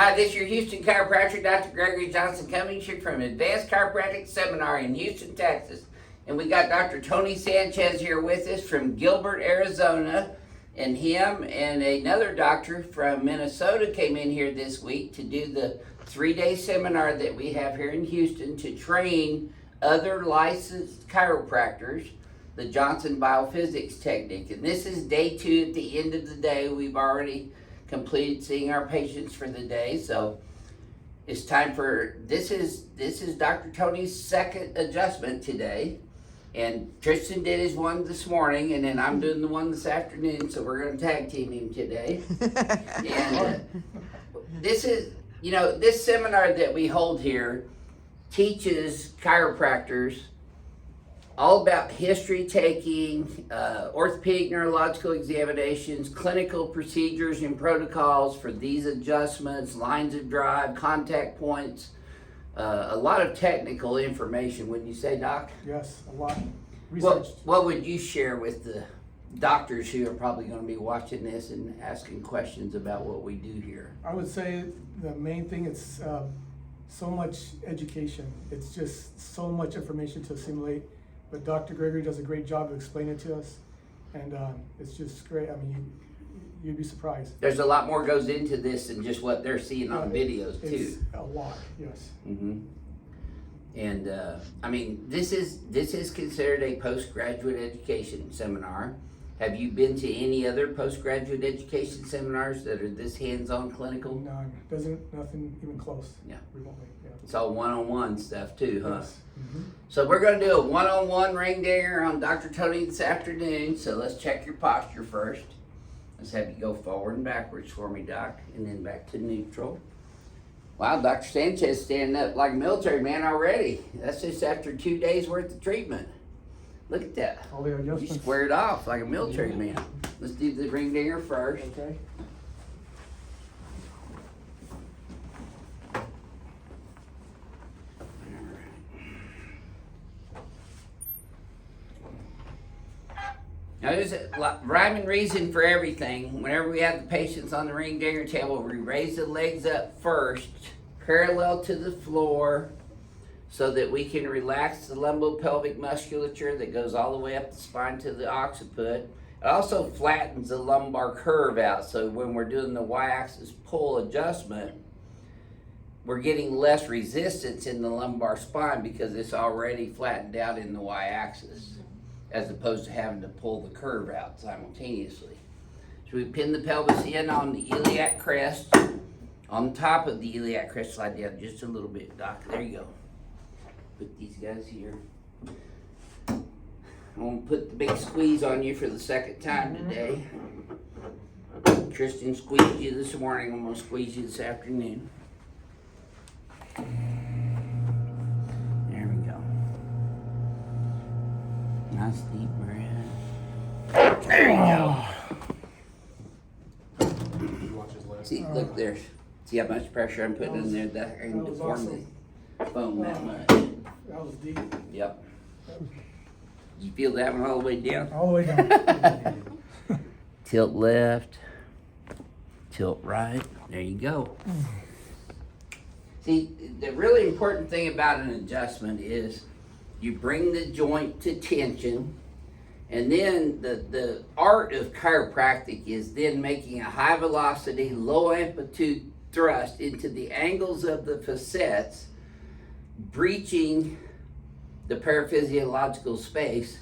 Hi, this is your Houston chiropractor, Dr. Gregory Johnson, coming to you from Advanced Chiropractic Seminar in Houston, Texas. And we got Dr. Tony Sanchez here with us from Gilbert, Arizona. And him and another doctor from Minnesota came in here this week to do the 3-day seminar that we have here in Houston to train other licensed chiropractors the Johnson BioPhysics technique. And this is day 2 at the end of the day. We've already completed seeing our patients for the day, so it's time for this is Dr. Tony's second adjustment today, and Tristan did his one this morning, and then I'm doing the one this afternoon, so we're going to tag team him today. And this is, you know, this seminar that we hold here teaches chiropractors all about history taking, orthopedic neurological examinations, clinical procedures and protocols for these adjustments, lines of drive, contact points, a lot of technical information, wouldn't you say, Doc? Yes, a lot. Researched. What would you share with the doctors who are probably going to be watching this and asking questions about what we do here? I would say the main thing is so much education. It's just so much information to assimilate. But Dr. Gregory does a great job of explaining it to us, and it's just great. I mean, you'd be surprised. There's a lot more goes into this than just what they're seeing on videos, too. It's a lot, yes. Mm-hmm. And I mean, this is considered a postgraduate education seminar. Have you been to any other postgraduate education seminars that are this hands-on clinical? No, nothing even close. Yeah. Remotely, yeah. It's all one-on-one stuff too, huh? Yes. Mm-hmm. So we're going to do a one-on-one ring dinger on Dr. Tony this afternoon. So let's check your posture first. Let's have you go forward and backwards for me, Doc, and then back to neutral. Wow, Dr. Sanchez standing up like a military man already. That's just after 2 days worth of treatment. Look at that. All the You adjustments. squared off like a military man. Let's do the ring dinger first. Okay. Now there's a rhyme and reason for everything. Whenever we have the patients on the ring dinger table, we raise the legs up first, parallel to the floor, so that we can relax the lumbopelvic musculature that goes all the way up the spine to the occiput. It also flattens the lumbar curve out, so when we're doing the y-axis pull adjustment, we're getting less resistance in the lumbar spine because it's already flattened out in the y-axis, as opposed to having to pull the curve out simultaneously. So we pin the pelvis in on the iliac crest. On top of the iliac crest, slide down just a little bit, Doc. There you go. Put these guys here. I'm gonna put the big squeeze on you for the second time today. Tristan squeezed you this morning. I'm gonna squeeze you this afternoon. There we go. Nice deep breath. There you go. See, look there. See how much pressure I'm putting in there? That I can deform the bone that much. That was deep. Yep. Did you feel that one all the way down? All the way down. Tilt left, tilt right. There you go. See, the really important thing about an adjustment is you bring the joint to tension, and then the art of chiropractic is then making a high velocity, low amplitude thrust into the angles of the facets, breaching the paraphysiological space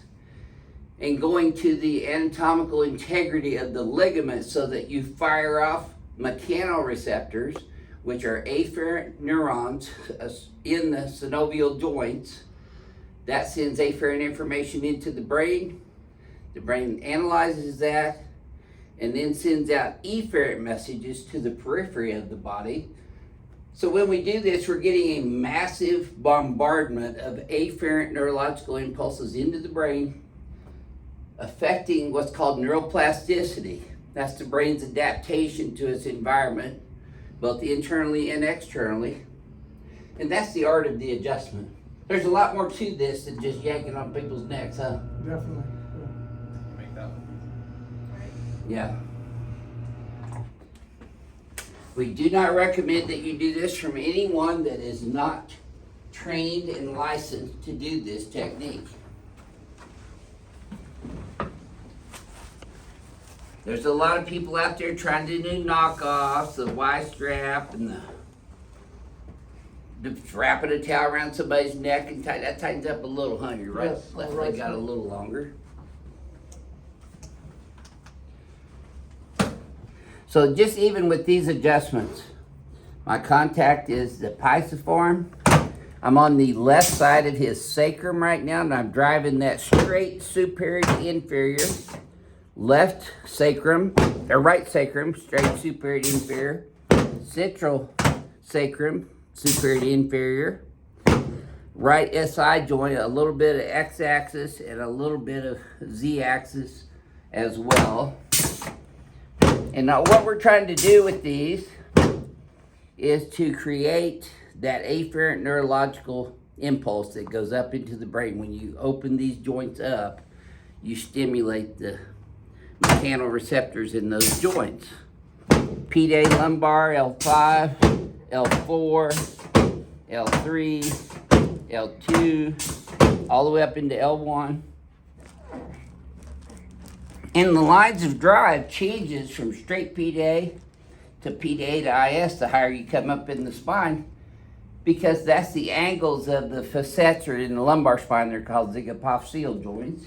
and going to the anatomical integrity of the ligament so that you fire off mechanoreceptors, which are afferent neurons in the synovial joints. That sends afferent information into the brain. The brain analyzes that and then sends out efferent messages to the periphery of the body. So when we do this, we're getting a massive bombardment of afferent neurological impulses into the brain, affecting what's called neuroplasticity. That's the brain's adaptation to its environment, both internally and externally. And that's the art of the adjustment. There's a lot more to this than just yanking on people's necks, huh? Definitely. Yeah. We do not recommend that you do this from anyone that is not trained and licensed to do this technique. There's a lot of people out there trying to do knockoffs, the Y strap and the wrapping a towel around somebody's neck and that tightens up a little, huh? Your right, Yes, left right leg got a side. little longer. So just even with these adjustments, my contact is the pisiform. I'm on the left side of his sacrum right now, and I'm driving that straight superior to inferior. Left sacrum, or right sacrum, straight superior to inferior. Central sacrum, superior to inferior. Right SI joint, a little bit of X-axis and a little bit of Z-axis as well. And now what we're trying to do with these is to create that afferent neurological impulse that goes up into the brain. When you open these joints up, you stimulate the mechanoreceptors in those joints. P-Day lumbar, L5, L4, L3, L2, all the way up into L1. And the lines of drive changes from straight P-Day to P-Day to IS the higher you come up in the spine, because that's the angles of the facets in the lumbar spine. They're called zygapophyseal joints.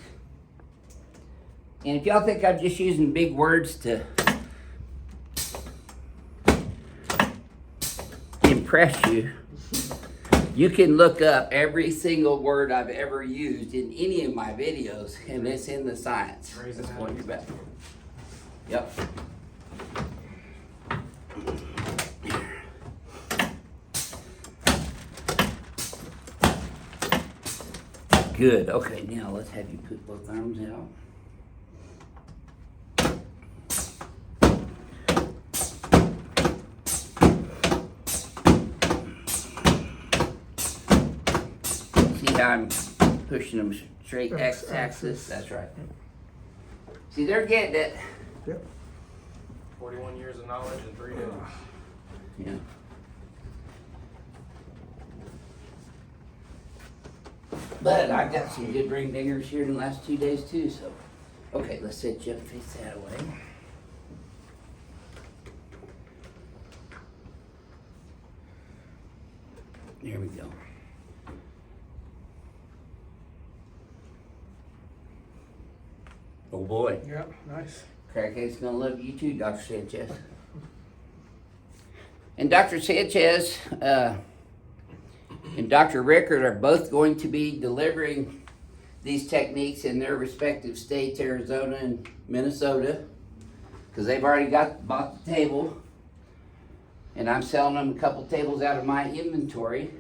And if y'all think I'm just using big words to impress you, you can look up every single word I've ever used in any of my videos, and it's in the science. That's what you're about. Yep. Good. Okay, now let's have you put both arms out. See how I'm pushing them straight X-axis? That's right. See, they're getting it. Yep. 41 years of knowledge in 3 days. Yeah. But I got some good ring dingers here in the last 2 days too, so. Okay, let's set you up, face that away. There we go. Oh boy. Yep, nice. Crackhead's gonna love you too, Dr. Sanchez. And Dr. Sanchez and Dr. Rickard are both going to be delivering these techniques in their respective states, Arizona and Minnesota, because they've already bought the table, and I'm selling them a couple tables out of my inventory,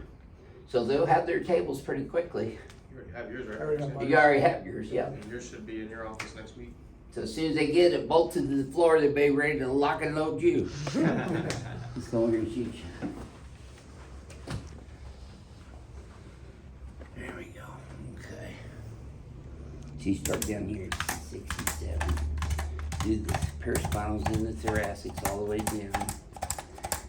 so they'll have their tables pretty quickly. You already have yours, right? I already have mine. You already have yours, yeah. And yours should be in your office next week. So as soon as they get it bolted to the floor, they'll be ready to lock and load you. Let's go over here and shoot you. There we go. Okay. So you start down here at 67. Do the paraspinals and the thoracics all the way down.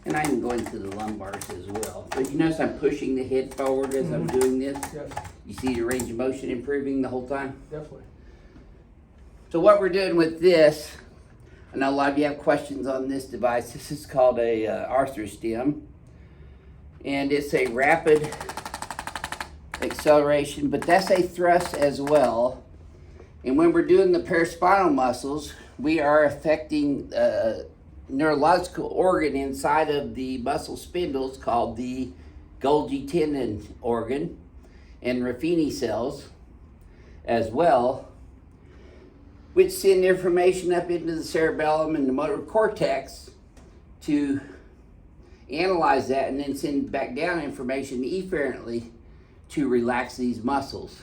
And I can go into the lumbars as well. But you notice I'm pushing the head forward as I'm doing this? Yes, You see the range of motion improving the whole time? definitely. So what we're doing with this, I know a lot of you have questions on this device. This is called a ArthroStim, and it's a rapid acceleration, but that's a thrust as well. And when we're doing the paraspinal muscles, we are affecting neurological organ inside of the muscle spindles called the Golgi tendon organ and Ruffini cells as well, which send information up into the cerebellum and the motor cortex to analyze that and then send back down information efferently to relax these muscles.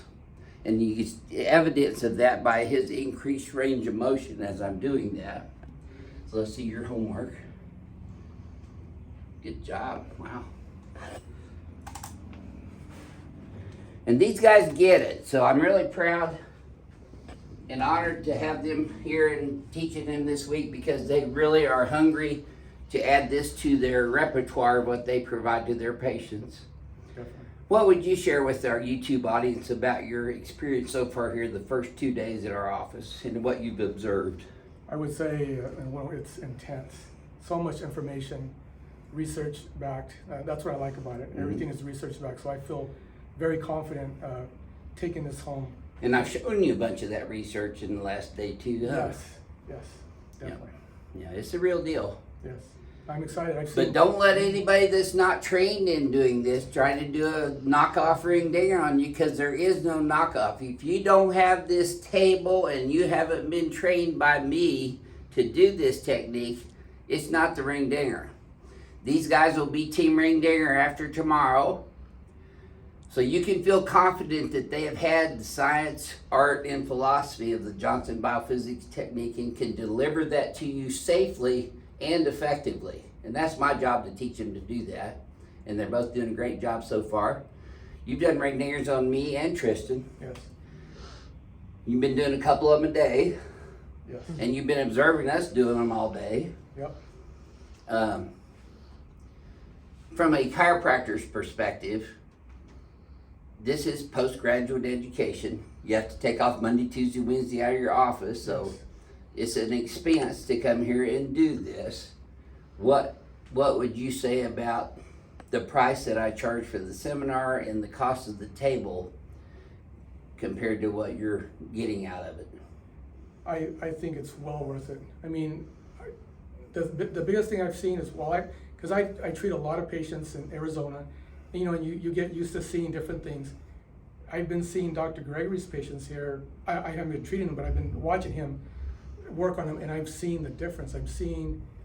And you get evidence of that by his increased range of motion as I'm doing that. So let's see your homework. Good job, wow. And these guys get it, so I'm really proud and honored to have them here and teaching them this week, because they really are hungry to add this to their repertoire of what they provide to their patients. Definitely. What would you share with our YouTube audience about your experience so far here the first 2 days at our office and what you've observed? I would say it's intense. So much information, research backed. That's what I like about it. Everything is research backed, so I feel very confident taking this home. And I've shown you a bunch of that research in the last day too, huh? Yes, definitely. Yeah, it's a real deal. Yes, I'm excited. But don't let anybody that's not trained in doing this try to do a knockoff ring dinger on you, because there is no knockoff. If you don't have this table and you haven't been trained by me to do this technique, it's not the ring dinger. These guys will be team ring dinger after tomorrow. So you can feel confident that they have had the science, art, and philosophy of the Johnson BioPhysics technique and can deliver that to you safely and effectively. And that's my job to teach them to do that. And they're both doing a great job so far. You've done ring dingers on me and Tristan. Yes. You've been doing a couple of them a day. Yes. And you've been observing us doing them all day. Yep. From a chiropractor's perspective, this is postgraduate education. You have to take off Monday, Tuesday, Wednesday out of your office, so it's an expense to come here and do this. What would you say about the price that I charge for the seminar and the cost of the table compared to what you're getting out of it? I think it's well worth it. I mean, the biggest thing I've seen is, because I treat a lot of patients in Arizona, you know, and you get used to seeing different things. I've been seeing Dr. Gregory's patients here. I haven't been treating them, but I've been watching him work on them, and I've seen the difference. I've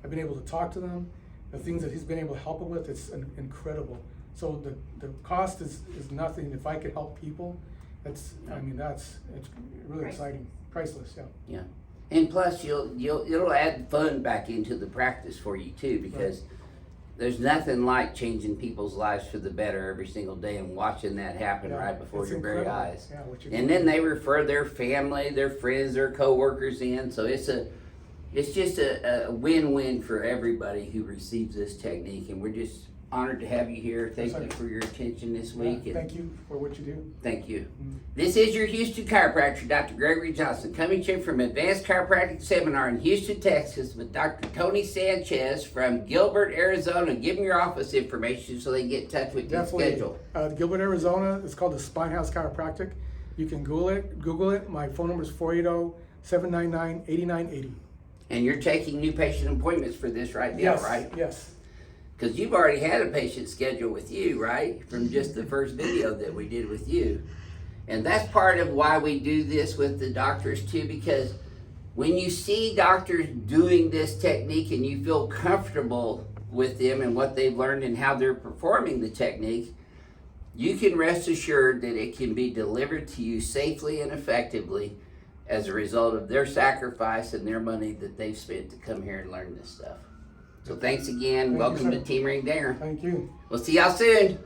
been able to talk to them, the things that he's been able to help them with. It's incredible. So the cost is nothing. If I could help people, it's really exciting. Priceless, yeah. Yeah, and plus it'll add fun back into the practice for you too, because there's nothing like changing people's lives for the better every single day and watching that happen right before your very eyes. Yeah, and then they refer their family, their friends, their coworkers in. So it's just a win-win for everybody who receives this technique. And we're just honored to have you here. Thank you for your attention this week. Yeah, thank you for what you do. Thank you. This is your Houston chiropractor, Dr. Gregory Johnson, coming to you from Advanced Chiropractic Seminar in Houston, Texas, with Dr. Tony Sanchez from Gilbert, Arizona. Give them your office information so they can get in touch with your schedule. Gilbert, Arizona. It's called the Spine House Chiropractic. You can Google it. My phone number is 480-799-8980. And you're taking new patient appointments for this right now, right? Yes. Because you've already had a patient scheduled with you, right? From just the first video that we did with you. And that's part of why we do this with the doctors too, because when you see doctors doing this technique and you feel comfortable with them and what they've learned and how they're performing the technique, you can rest assured that it can be delivered to you safely and effectively as a result of their sacrifice and their money that they've spent to come here and learn this stuff. So thanks again. Welcome to Team Ring Dinger. Thank you. We'll see y'all soon.